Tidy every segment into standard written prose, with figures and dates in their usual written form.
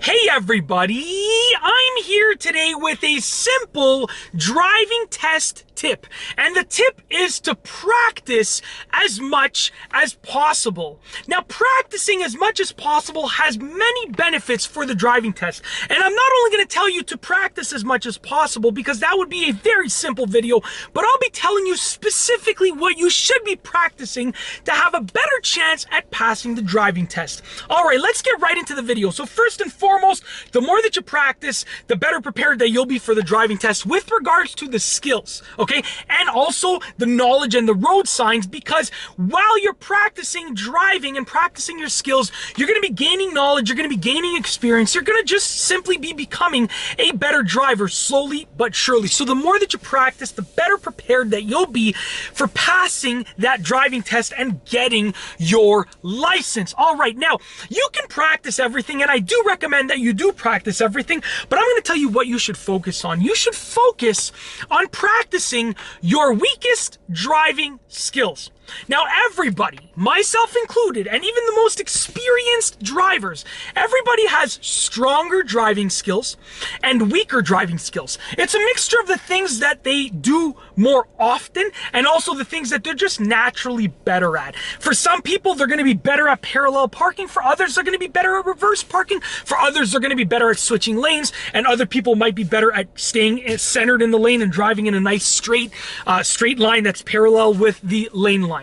Hey everybody, I'm here today with a simple driving test tip. And the tip is to practice as much as possible. Now, practicing as much as possible has many benefits for the driving test. And I'm not only going to tell you to practice as much as possible because that would be a very simple video, but I'll be telling you specifically what you should be practicing to have a better chance at passing the driving test. All right, let's get right into the video. So first and foremost, the more that you practice, the better prepared that you'll be for the driving test with regards to the skills, okay? And also the knowledge and the road signs, because while you're practicing driving and practicing your skills, you're going to be gaining knowledge, you're going to be gaining experience, you're going to just simply be becoming a better driver slowly but surely. So the more that you practice, the better prepared that you'll be for passing that driving test and getting your license. All right, now you can practice everything, and I do recommend that you do practice everything, but I'm going to tell you what you should focus on. You should focus on practicing your weakest driving skills. Now, everybody, myself included, and even the most experienced drivers, everybody has stronger driving skills and weaker driving skills. It's a mixture of the things that they do more often and also the things that they're just naturally better at. For some people, they're going to be better at parallel parking. For others, they're going to be better at reverse parking. For others, they're going to be better at switching lanes. And other people might be better at staying centered in the lane and driving in a nice straight line that's parallel with the lane line.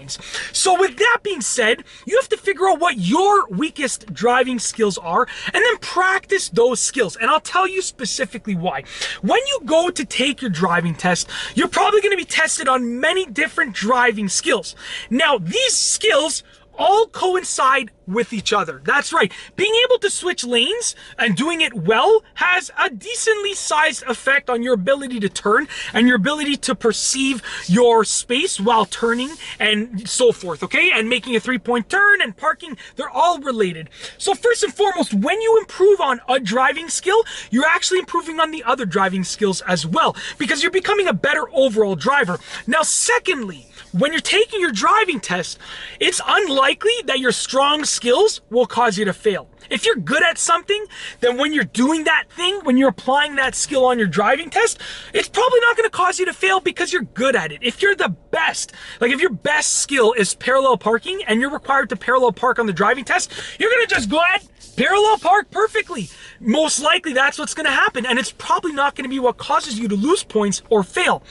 So with that being said, you have to figure out what your weakest driving skills are and then practice those skills. And I'll tell you specifically why. When you go to take your driving test, you're probably going to be tested on many different driving skills. Now, these skills all coincide with each other. That's right. Being able to switch lanes and doing it well has a decently sized effect on your ability to turn and your ability to perceive your space while turning and so forth, okay? And making a three-point turn and parking, they're all related. So first and foremost, when you improve on a driving skill, you're actually improving on the other driving skills as well, because you're becoming a better overall driver. Now, secondly, when you're taking your driving test, it's unlikely that your strong skills will cause you to fail. If you're good at something, then when you're doing that thing, when you're applying that skill on your driving test, it's probably not going to cause you to fail because you're good at it. If you're the best, like if your best skill is parallel parking and you're required to parallel park on the driving test, you're going to just go ahead, parallel park perfectly. Most likely that's what's going to happen, and it's probably not going to be what causes you to lose points or fail.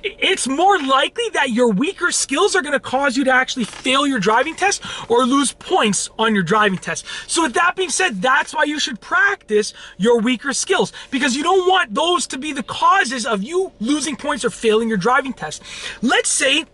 It's more likely that your weaker skills are going to cause you to actually fail your driving test or lose points on your driving test. So with that being said, that's why you should practice your weaker skills, because you don't want those to be the causes of you losing points or failing your driving test. Let's say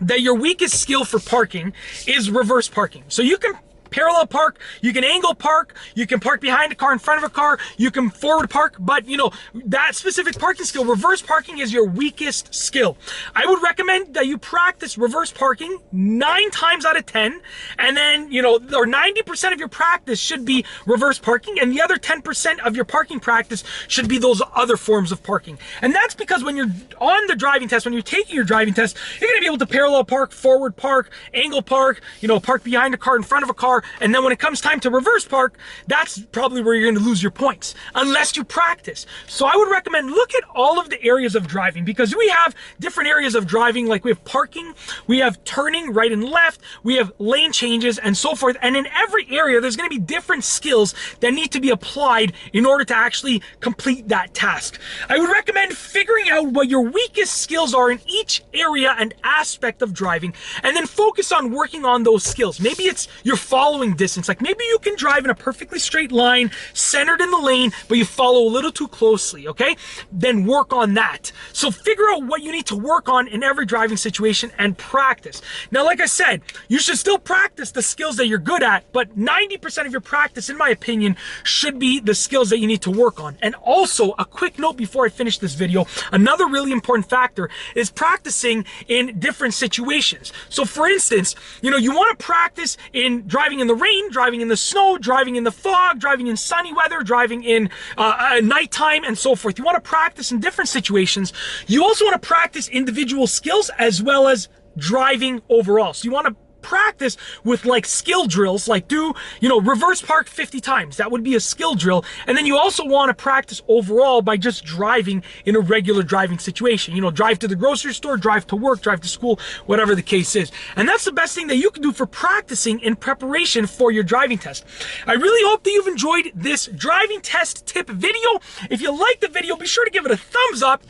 that your weakest skill for parking is reverse parking. So you can parallel park, you can angle park, you can park behind a car, in front of a car, you can forward park, but you know, that specific parking skill, reverse parking, is your weakest skill. I would recommend that you practice reverse parking 9 times out of 10, and then, you know, or 90% of your practice should be reverse parking, and the other 10% of your parking practice should be those other forms of parking. And that's because when you're on the driving test, when you're taking your driving test, you're going to be able to parallel park, forward park, angle park, you know, park behind a car, in front of a car. And then when it comes time to reverse park, that's probably where you're going to lose your points, unless you practice. So I would recommend look at all of the areas of driving, because we have different areas of driving, like we have parking, we have turning right and left, we have lane changes and so forth. And in every area, there's going to be different skills that need to be applied in order to actually complete that task. I would recommend figuring out what your weakest skills are in each area and aspect of driving, and then focus on working on those skills. Maybe it's your following distance. Like maybe you can drive in a perfectly straight line, centered in the lane, but you follow a little too closely, okay? Then work on that. So figure out what you need to work on in every driving situation and practice. Now, like I said, you should still practice the skills that you're good at, but 90% of your practice, in my opinion, should be the skills that you need to work on. And also, a quick note before I finish this video, another really important factor is practicing in different situations. So for instance, you know, you want to practice in driving in the rain, driving in the snow, driving in the fog, driving in sunny weather, driving in nighttime, and so forth. You want to practice in different situations. You also want to practice individual skills as well as driving overall. So you want to practice with like skill drills, like do, reverse park 50 times. That would be a skill drill. And then you also want to practice overall by just driving in a regular driving situation. Drive to the grocery store, drive to work, drive to school, whatever the case is. And that's the best thing that you can do for practicing in preparation for your driving test. I really hope that you've enjoyed this driving test tip video. If you liked the video, be sure to give it a thumbs up.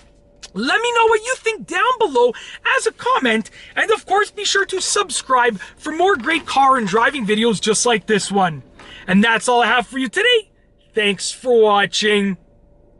Let me know what you think down below as a comment. And of course, be sure to subscribe for more great car and driving videos just like this one. And that's all I have for you today. Thanks for watching.